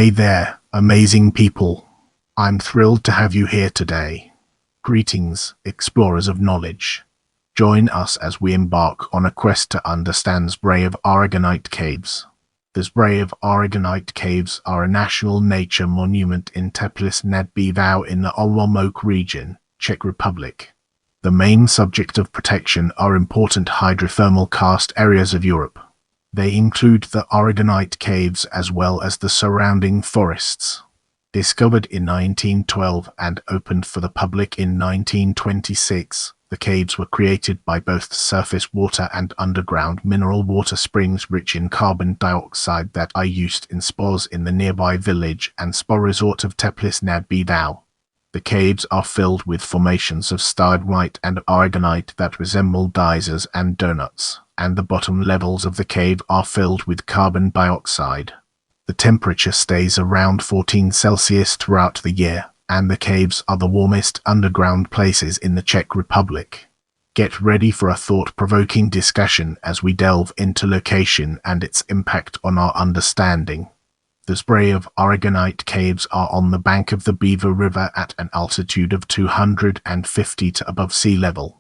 Hey there, amazing people. I'm thrilled to have you here today. Greetings, explorers of knowledge. Join us as we embark on a quest to understand Zbrašov Aragonite Caves. The Zbrašov Aragonite Caves are a national nature monument in Teplice nad Bečvou in the Olomouc Region, Czech Republic. The main subject of protection are important hydrothermal karst areas of Europe. They include the Aragonite Caves as well as the surrounding forests. Discovered in 1912 and opened for the public in 1926, the caves were created by both surface water and underground mineral water springs rich in carbon dioxide that are used in spas in the nearby village and spa resort of Teplice nad Bečvou. The caves are filled with formations of stalagmite and aragonite that resemble geysers and doughnuts, and the bottom levels of the cave are filled with carbon dioxide. The temperature stays around 14 Celsius throughout the year, and the caves are the warmest underground places in the Czech Republic. Get ready for a thought-provoking discussion as we delve into location and its impact on our understanding. The Zbrašov Aragonite Caves are on the bank of the Bečva River at an altitude of 250 to above sea level.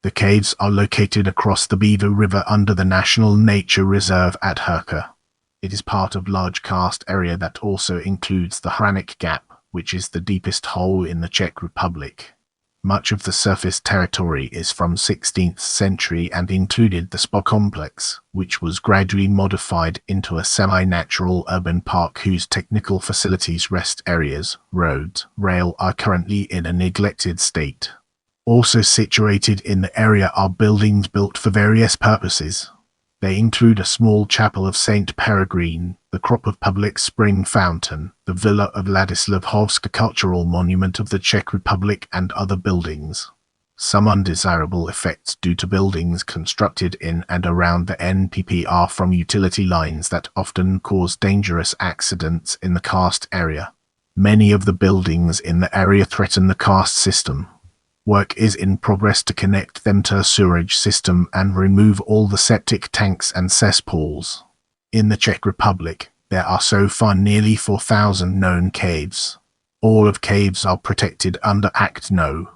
The caves are located across the Bečva River under the National Nature Reserve at Hrka. It is part of large karst area that also includes the Hranic Gap, which is the deepest hole in the Czech Republic. Much of the surface territory is from 16th century and included the spa complex, which was gradually modified into a semi-natural urban park whose technical facilities, rest areas, roads, rail are currently in a neglected state. Also situated in the area are buildings built for various purposes. They include a small chapel of St. Peregrine, the Kropov Public Spring Fountain, the Villa of Ladislavhovska Cultural Monument of the Czech Republic, and other buildings. Some undesirable effects due to buildings constructed in and around the NPP are from utility lines that often cause dangerous accidents in the karst area. Many of the buildings in the area threaten the karst system. Work is in progress to connect them to a sewerage system and remove all the septic tanks and cesspools. In the Czech Republic, there are so far nearly 4,000 known caves. All of caves are protected under Act No.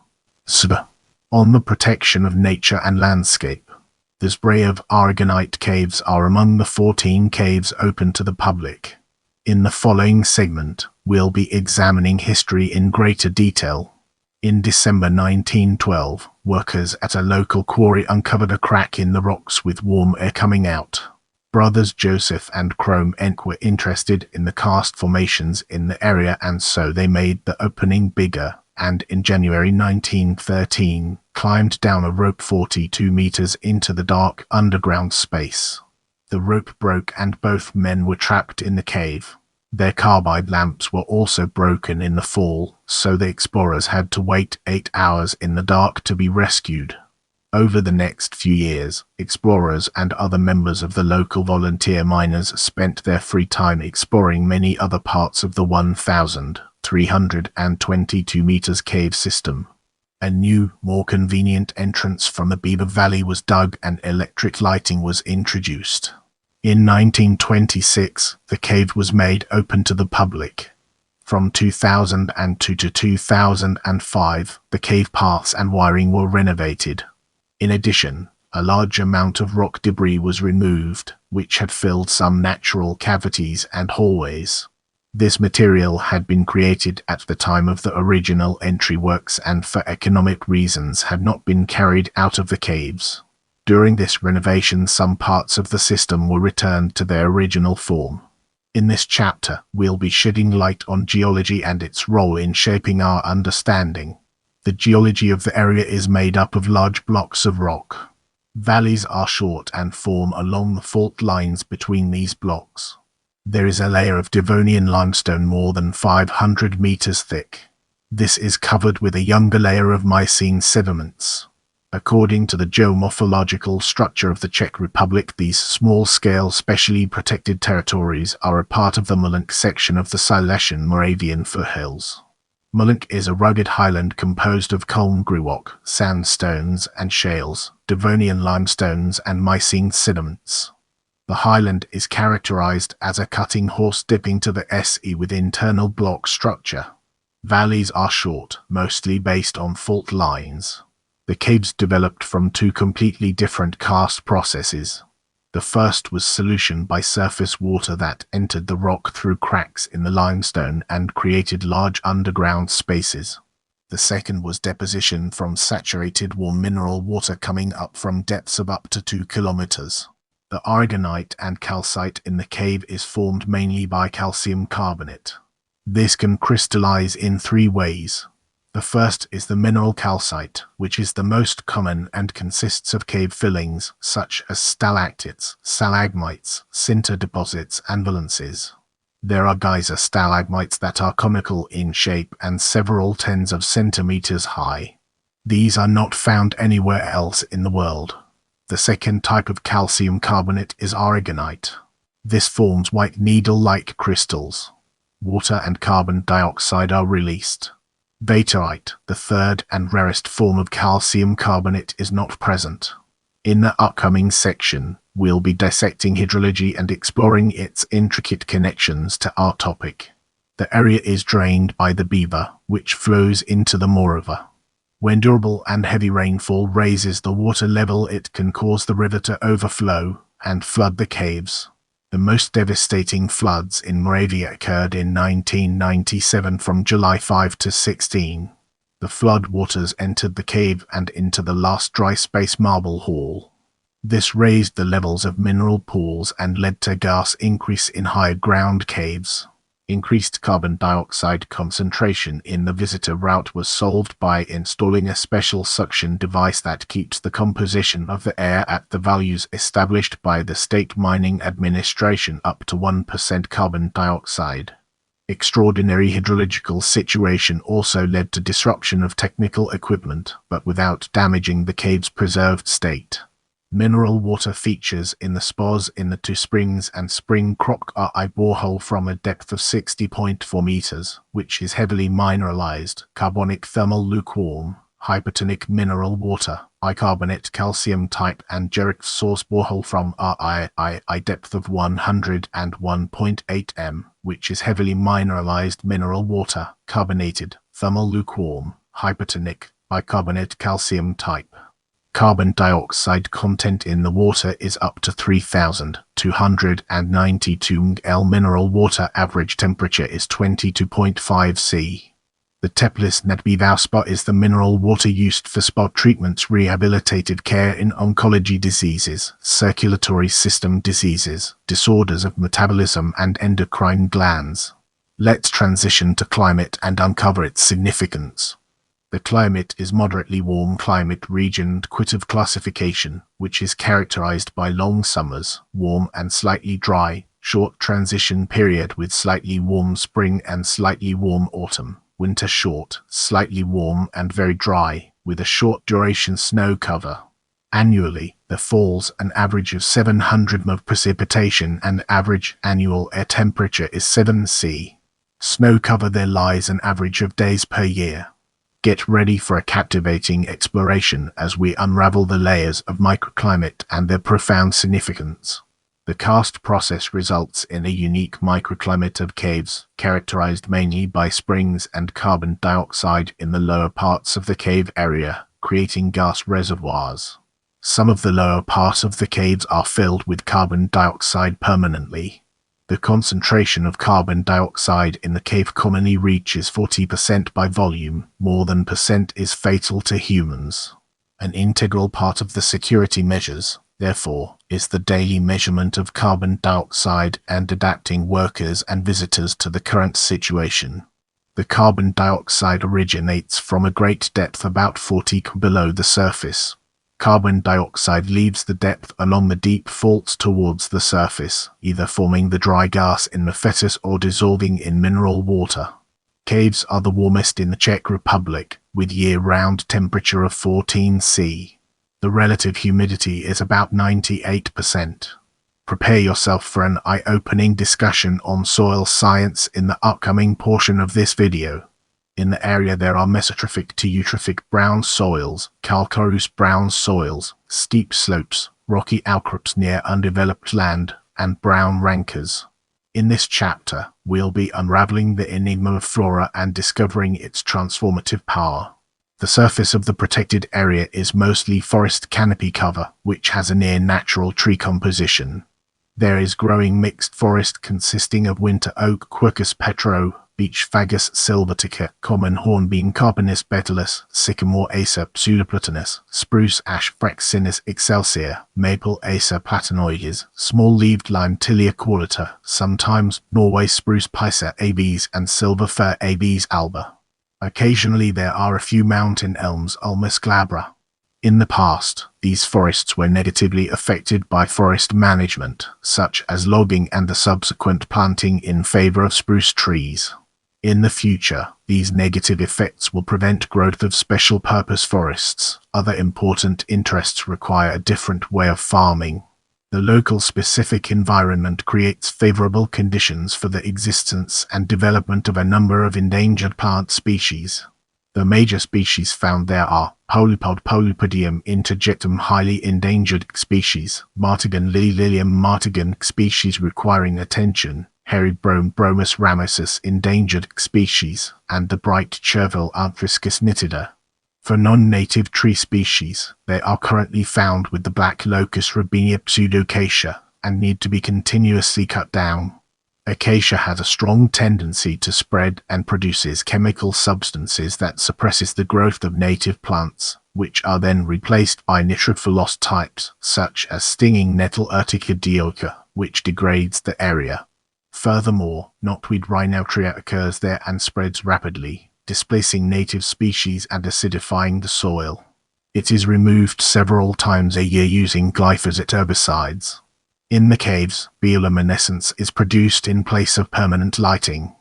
Sb. On the protection of nature and landscape. The Zbrašov Aragonite Caves are among the 14 caves open to the public. In the following segment, we'll be examining history in greater detail. In December 1912, workers at a local quarry uncovered a crack in the rocks with warm air coming out. Brothers Joseph and Chrome Enk were interested in the karst formations in the area, and so they made the opening bigger, and in January 1913, climbed down a rope 42 meters into the dark underground space. The rope broke and both men were trapped in the cave. Their carbide lamps were also broken in the fall, so the explorers had to wait 8 hours in the dark to be rescued. Over the next few years, explorers and other members of the local volunteer miners spent their free time exploring many other parts of the 1,322 meters cave system. A new, more convenient entrance from the Bečva Valley was dug and electric lighting was introduced. In 1926, the cave was made open to the public. From 2002 to 2005, the cave paths and wiring were renovated. In addition, a large amount of rock debris was removed, which had filled some natural cavities and hallways. This material had been created at the time of the original entry works and for economic reasons had not been carried out of the caves. During this renovation, some parts of the system were returned to their original form. In this chapter, we'll be shedding light on geology and its role in shaping our understanding. The geology of the area is made up of large blocks of rock. Valleys are short and form along the fault lines between these blocks. There is a layer of Devonian limestone more than 500 meters thick. This is covered with a younger layer of Miocene sediments. According to the geomorphological structure of the Czech Republic, these small-scale specially protected territories are a part of the Molenc section of the Silesian Moravian foothills. Molenc is a rugged highland composed of culm gruoch, sandstones and shales, Devonian limestones and Miocene sediments. The highland is characterized as a cutting horse dipping to the SE with internal block structure. Valleys are short, mostly based on fault lines. The caves developed from two completely different karst processes. The first was solution by surface water that entered the rock through cracks in the limestone and created large underground spaces. The second was deposition from saturated warm mineral water coming up from depths of up to 2 kilometers. The aragonite and calcite in the cave is formed mainly by calcium carbonate. This can crystallize in three ways. The first is the mineral calcite, which is the most common and consists of cave fillings such as stalactites, stalagmites, sinter deposits, and valences. There are geyser stalagmites that are conical in shape and several tens of centimeters high. These are not found anywhere else in the world. The second type of calcium carbonate is aragonite. This forms white needle-like crystals. Water and carbon dioxide are released. Vaterite, the third and rarest form of calcium carbonate, is not present. In the upcoming section, we'll be dissecting hydrology and exploring its intricate connections to our topic. The area is drained by the Beaver, which flows into the Morava. When durable and heavy rainfall raises the water level, it can cause the river to overflow and flood the caves. The most devastating floods in Moravia occurred in 1997 from July 5 to 16. The flood waters entered the cave and into the last dry space marble hall. This raised the levels of mineral pools and led to gas increase in higher ground caves. Increased carbon dioxide concentration in the visitor route was solved by installing a special suction device that keeps the composition of the air at the values established by the State Mining Administration up to 1% carbon dioxide. Extraordinary hydrological situation also led to disruption of technical equipment, but without damaging the cave's preserved state. Mineral water features in the spas in the two springs and spring crock are a borehole from a depth of 60.4 meters, which is heavily mineralized, carbonic thermal lukewarm, hypertonic mineral water, bicarbonate calcium type, and Jericho source borehole from a depth of 101.8 m, which is heavily mineralized mineral water, carbonated, thermal lukewarm, hypertonic, bicarbonate calcium type. Carbon dioxide content in the water is up to 3,292 mg. Mineral water average temperature is 22.5 C. The Teplice Bečvou spa is the mineral water used for spa treatments, rehabilitative care in oncology diseases, circulatory system diseases, disorders of metabolism, and endocrine glands. Let's transition to climate and uncover its significance. The climate is moderately warm climate region of classification, which is characterized by long summers, warm and slightly dry, short transition period with slightly warm spring and slightly warm autumn, winter short, slightly warm and very dry, with a short duration snow cover. Annually, there falls an average of 700 mm of precipitation and average annual air temperature is 7 C. Snow cover there lies an average of days per year. Get ready for a captivating exploration as we unravel the layers of microclimate and their profound significance. The karst process results in a unique microclimate of caves, characterized mainly by springs and carbon dioxide in the lower parts of the cave area, creating gas reservoirs. Some of the lower parts of the caves are filled with carbon dioxide permanently. The concentration of carbon dioxide in the cave commonly reaches 40% by volume. More than % is fatal to humans. An integral part of the security measures, therefore, is the daily measurement of carbon dioxide and adapting workers and visitors to the current situation. The carbon dioxide originates from a great depth, about 40 km below the surface. Carbon dioxide leaves the depth along the deep faults towards the surface, either forming the dry gas in the fetus or dissolving in mineral water. Caves are the warmest in the Czech Republic, with year-round temperature of 14 C. The relative humidity is about 98%. Prepare yourself for an eye-opening discussion on soil science in the upcoming portion of this video. In the area there are mesotrophic to eutrophic brown soils, calcareous brown soils, steep slopes, rocky outcrops near undeveloped land, and brown rankers. In this chapter, we'll be unraveling the enigma of flora and discovering its transformative power. The surface of the protected area is mostly forest canopy cover, which has a near-natural tree composition. There is growing mixed forest consisting of winter oak Quercus petro, beech Fagus sylvatica, common hornbeam Carpinus betalus, sycamore Acer pseudoplatanus, spruce ash Fraxinus excelsior, maple Acer platanoides, small-leaved lime Tilia qualita, sometimes Norway spruce Picer aves and silver fir aves alba. Occasionally there are a few mountain elms Ulmus glabra. In the past, these forests were negatively affected by forest management, such as logging and the subsequent planting in favor of spruce trees. In the future, these negative effects will prevent growth of special-purpose forests. Other important interests require a different way of farming. The local specific environment creates favorable conditions for the existence and development of a number of endangered plant species. The major species found there are Polypod Polypodium interjectum, highly endangered species, Martagon Lilium Martagon species requiring attention, Herybrome Bromus ramosus endangered species, and the bright chervil Arthriscus nitida. For non-native tree species, they are currently found with the black locust Robinia pseudoacacia and need to be continuously cut down. Acacia has a strong tendency to spread and produces chemical substances that suppresses the growth of native plants, which are then replaced by nitrophilos types, such as stinging nettle Urtica dioica, which degrades the area. Furthermore, knotweed Rhinotria occurs there and spreads rapidly, displacing native species and acidifying the soil. It is removed several times a year using glyphosate herbicides. In the caves, bioluminescence is produced in place of permanent lighting.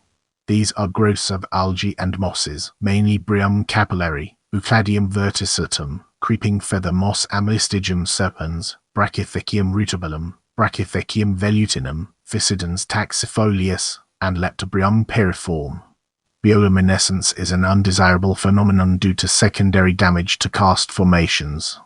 These are growths of algae and mosses, mainly Bryum capillary, Eucladium verticatum, creeping feather moss Amylistigium serpens, Brachythecium rutabilum, Brachythecium velutinum, Physidans taxifolius, and Leptobryum piriform. Bioluminescence is an undesirable phenomenon due to secondary damage to karst formations.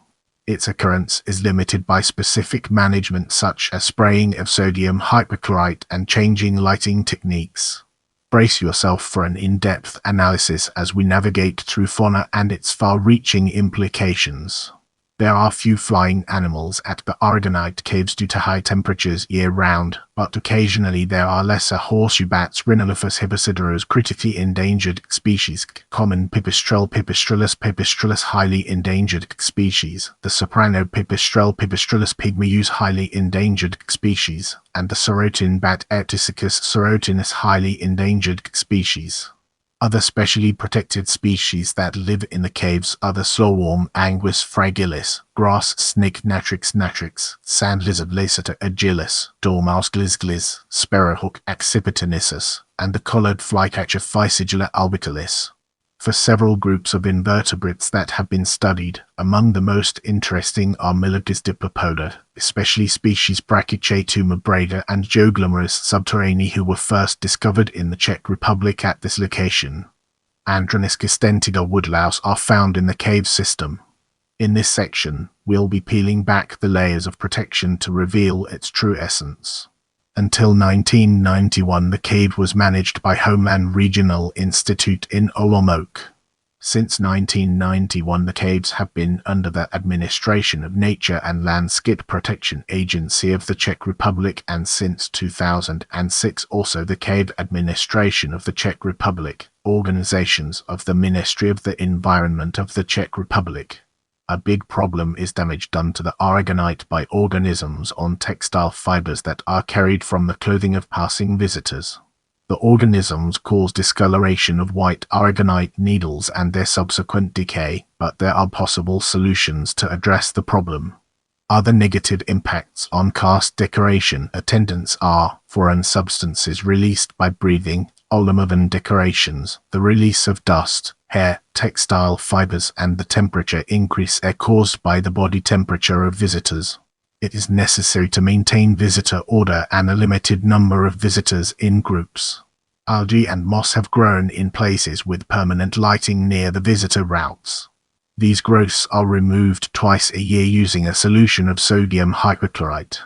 Its occurrence is limited by specific management such as spraying of sodium hypochlorite and changing lighting techniques. Brace yourself for an in-depth analysis as we navigate through fauna and its far-reaching implications. There are few flying animals at the Aragonite Caves due to high temperatures year-round, but occasionally there are lesser horseshoe bats Rhinolophus hibicidaros critically endangered species, common Pipistrellus highly endangered species, the soprano Pipistrellus pygmaeus highly endangered species, and the sorotin bat Etisicus sorotinus highly endangered species. Other specially protected species that live in the caves are the slowworm Anguis fragilis, grass snake Natrix, sand lizard Lacerta agilis, dormouse Glizglis, sparrowhawk Accipitanisus, and the collared flycatcher Physigilla albitalis. For several groups of invertebrates that have been studied, among the most interesting are Milodis dipopoda, especially species Brachychaetuma brada and Joglomerus subterranei, who were first discovered in the Czech Republic at this location. Androniscus dentida woodlouse are found in the cave system. In this section, we'll be peeling back the layers of protection to reveal its true essence. Until 1991, the cave was managed by Homeland Regional Institute in Olomouc. Since 1991, the caves have been under the administration of Nature and Landscape Protection Agency of the Czech Republic, and since 2006 also the Cave Administration of the Czech Republic, organizations of the Ministry of the Environment of the Czech Republic. A big problem is damage done to the aragonite by organisms on textile fibers that are carried from the clothing of passing visitors. The organisms cause discoloration of white aragonite needles and their subsequent decay, but there are possible solutions to address the problem. Other negative impacts on karst decoration attendants are foreign substances released by breathing, olivine decorations, the release of dust, hair, textile fibers, and the temperature increase are caused by the body temperature of visitors. It is necessary to maintain visitor order and a limited number of visitors in groups. Algae and moss have grown in places with permanent lighting near the visitor routes. These growths are removed twice a year using a solution of sodium hypochlorite.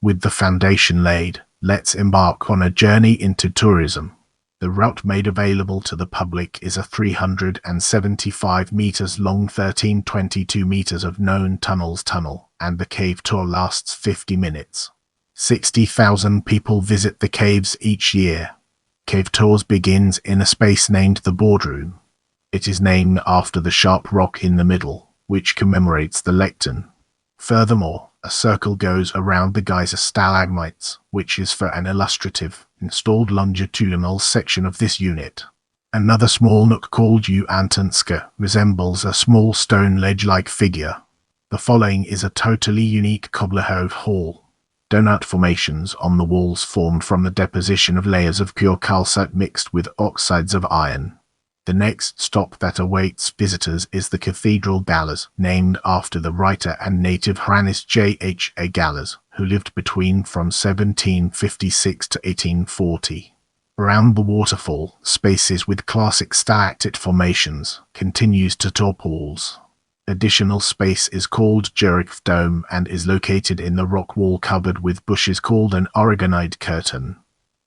With the foundation laid, let's embark on a journey into tourism. The route made available to the public is a 375 meters long 1322 meters of known tunnels tunnel, and the cave tour lasts 50 minutes. 60,000 people visit the caves each year. Cave tours begins in a space named the boardroom. It is named after the sharp rock in the middle, which commemorates the lectern. Furthermore, a circle goes around the geyser stalagmites, which is for an illustrative, installed longitudinal section of this unit. Another small nook called Antonska resembles a small stone ledge-like figure. The following is a totally unique Koblerhove hall. Donut formations on the walls formed from the deposition of layers of pure calcite mixed with oxides of iron. The next stop that awaits visitors is the Cathedral Gallas, named after the writer and native Hranis J.H.A. Gallas, who lived between from 1756 to 1840. Around the waterfall, spaces with classic stalactite formations, continues to top walls. Additional space is called Jericho Dome and is located in the rock wall covered with bushes called an Aragonite curtain.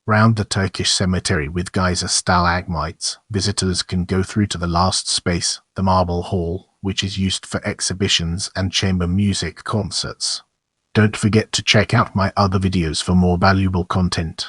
Round the Turkish cemetery with geyser stalagmites, visitors can go through to the last space, the Marble Hall, which is used for exhibitions and chamber music concerts. Don't forget to check out my other videos for more valuable content.